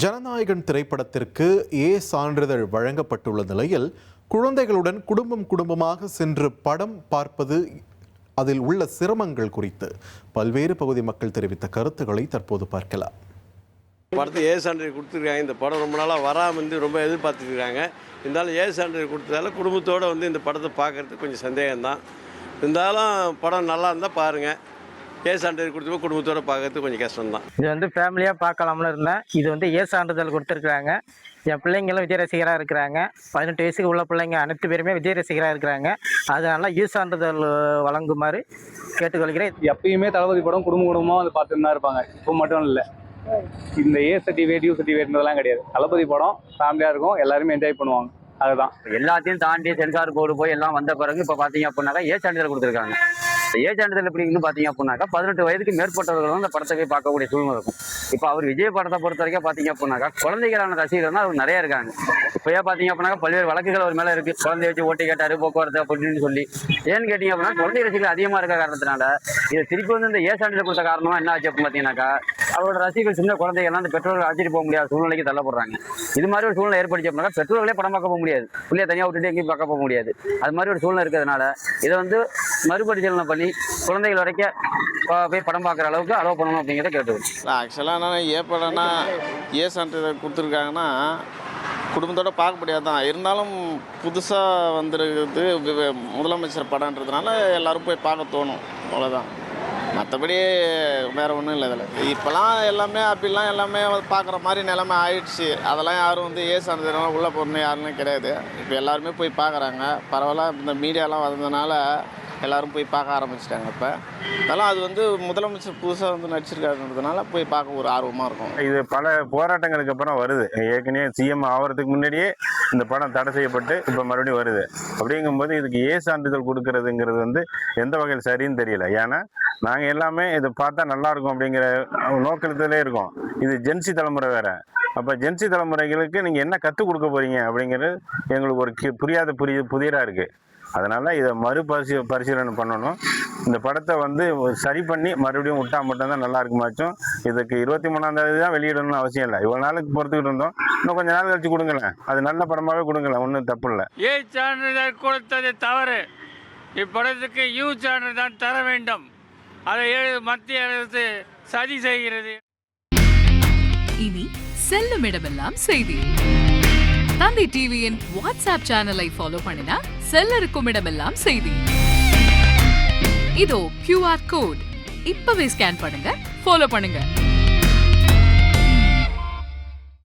ஜனநாயகன் திரைப்படத்திற்கு ஏ சான்றிதழ் வழங்கப்பட்டுள்ள நிலையில் குழந்தைகளுடன் குடும்பமாக சென்று படம் பார்ப்பது அதில் உள்ள சிரமங்கள் குறித்து பல்வேறு பகுதி மக்கள் தெரிவித்த கருத்துக்களை தற்போது பார்க்கலாம். படத்துக்கு ஏ சான்றிதழ் கொடுத்துருக்காங்க. இந்த படம் ரொம்ப நாளாக வராமல் ரொம்ப எதிர்பார்த்துருக்காங்க. இருந்தாலும் ஏ சான்றிதழ் கொடுத்ததால குடும்பத்தோடு இந்த படத்தை பார்க்குறதுக்கு கொஞ்சம் சந்தேகம்தான். இருந்தாலும் படம் நல்லா இருந்தால் பாருங்கள். ஏ சான்றிதழ் கொடுத்து குடும்பத்தோடு பார்க்கறதுக்கு கொஞ்சம் கஷ்டம்தான். இது ஃபேமிலியாக பார்க்கலாம்னு இருந்தேன். இது ஏ சான்றிதழ் கொடுத்துருக்குறாங்க. என் பிள்ளைங்களும் விஜய் ரசிகராக இருக்கிறாங்க. 18 வயசுக்கு உள்ள பிள்ளைங்க அனைத்து பேருமே விஜய் ரசிகராக இருக்கிறாங்க. அதனால ஏ சான்றிதழ் வழங்குமாறு கேட்டுக்கொள்கிறேன். எப்பயுமே தளபதி படம் குடும்பமாக பார்த்துன்னு தான் இருப்பாங்க. இப்போ மட்டும் இல்லை, இந்த ஏ சர்டிஃபிகேட் யூ சர்டிஃபிகேட்ன்றதெல்லாம் கிடையாது. தளபதி படம் ஃபேமிலியாக இருக்கும், எல்லாருமே என்ஜாய் பண்ணுவாங்க. அதுதான் எல்லாத்தையும் தாண்டி சென்சார் போர்டு போய் எல்லாம் வந்த பிறகு இப்போ பார்த்தீங்க அப்படின்னாக்கா ஏ சான்றிதழ் கொடுத்துருக்காங்க. ஏ சான்றிதழ் எப்படின்னு பார்த்தீங்க அப்படின்னாக்கா 18 வயதுக்கு மேற்பட்டவர்கள் அந்த படத்தை போய் பார்க்கக்கூடிய சூழ்நிலை இருக்கும். இப்போ அவர் விஜய் படத்தை பொறுத்த வரைக்கும் பார்த்தீங்க அப்படின்னாக்கா குழந்தைகளான ரசிகர்கள் அவர் நிறைய இருக்காங்க. இப்போயே பார்த்தீங்க அப்படின்னாக்கா பல்வேறு வழக்குகள் அவர் மேலே இருக்குது. குழந்தைய வச்சு ஓட்டி கேட்டார், போக்குவரத்து அப்படின்னு சொல்லி. ஏன்னு கேட்டிங்க அப்படின்னா குழந்தை ரசிகர்கள் அதிகமாக இருக்க காரணத்தினால இதை திருப்பி இந்த ஏ சான்றிதழ் கொடுத்த காரணமாக என்ன ஆச்சு அப்படின்னு பார்த்தீங்கன்னாக்கா அவரோட ரசிகர்கள் சின்ன குழந்தைகள்லாம் அந்த பெற்றோர்கள் அழைச்சிட்டு போக முடியாத சூழ்நிலைக்கு தள்ளப்படுறாங்க. இது மாதிரி ஒரு சூழ்நிலை ஏற்படுத்தி அப்படின்னா பெற்றோர்களே படம் பார்க்க போக முடியாது, பிள்ளைய தனியாக விட்டுட்டு எங்கேயும் பார்க்க போக முடியாது. அது மாதிரி ஒரு சூழ்நிலை இருக்கிறதுனால இதை மறுபரிசீலனை பண்ணி குழந்தைகள் வரைக்கும் போய் படம் பார்க்குற அளவுக்கு அலோவ் பண்ணணும் அப்படிங்கிறத கேட்டுக்கணும். ஆக்சுவலாக என்னன்னா ஏ படம்னா ஏ சான்றிதழ் கொடுத்துருக்காங்கன்னா குடும்பத்தோடு பார்க்க முடியாது தான். இருந்தாலும் புதுசாக வந்துருக்குது முதலமைச்சர் படம்ன்றதுனால எல்லோரும் போய் பார்க்க தோணும், அவ்வளோதான். மற்றபடி வேறு ஒன்றும் இல்லை. இதில் இப்போலாம் எல்லாமே அப்படிலாம் எல்லாமே பார்க்குற மாதிரி நிலைமை ஆயிடுச்சு. அதெல்லாம் யாரும் ஏ சான்றிதழ் உள்ளே போகணுன்னு யாருமே கிடையாது. இப்போ எல்லாருமே போய் பார்க்குறாங்க. பரவாயில்ல, இந்த மீடியாலாம் வந்ததுனால எல்லோரும் போய் பார்க்க ஆரம்பிச்சிட்டாங்க. இப்போ அதெல்லாம் அது முதலமைச்சர் புதுசாக நடிச்சிருக்காருன்றதுனால போய் பார்க்க ஒரு ஆர்வமாக இருக்கும். இது பல போராட்டங்களுக்கு அப்புறம் வருது. ஏற்கனவே சிஎம் ஆகிறதுக்கு முன்னாடியே இந்த படம் தடை செய்யப்பட்டு இப்போ மறுபடியும் வருது. அப்படிங்கும்போது இதுக்கு ஏ சான்றிதழ் கொடுக்கறதுங்கிறது எந்த வகையில் சரின்னு தெரியல. ஏன்னா நாங்கள் எல்லாமே இதை பார்த்தா நல்லாயிருக்கும் அப்படிங்கிற நோக்கத்திலே இருக்கோம். இது ஜென்சி தலைமுறை வேறு. அப்போ ஜென்சி தலைமுறைகளுக்கு நீங்கள் என்ன கற்றுக் கொடுக்க போகிறீங்க அப்படிங்கிறது எங்களுக்கு ஒரு புதிராக இருக்குது. அதனால் இதை பரிசீலனை பண்ணணும். இந்த படத்தை சரி பண்ணி மறுபடியும் விட்டா மட்டும்தான் நல்லா இருக்குமாச்சும். இதுக்கு 23ஆம் தேதி தான் வெளியிடணும்னு அவசியம் இல்லை. இவ்வளோ நாளுக்கு பொறுத்துக்கிட்டு இருந்தோம். இன்னும் கொஞ்சம் நாள் கழிச்சு கொடுங்களேன். அது நல்ல படமாகவே கொடுங்களேன், ஒன்றும் தப்பு இல்லை. ஏ சான்றிதழ் கொடுத்தது தவறு. இப்படத்துக்கு யூ சான்றிதழ் தான் தர வேண்டும். அதை மத்திய அரசு சதி செய்கிறது. இனி செல்லும் இடமெல்லாம் செய்தி. தந்தை டிவியின் வாட்ஸ்அப் சேனலை ஃபாலோ பண்ணினா செல்ல இருக்கும் இடமெல்லாம் செய்தி. இதோ QR கோட் இப்பவே ஸ்கேன் பண்ணுங்க, ஃபாலோ பண்ணுங்க.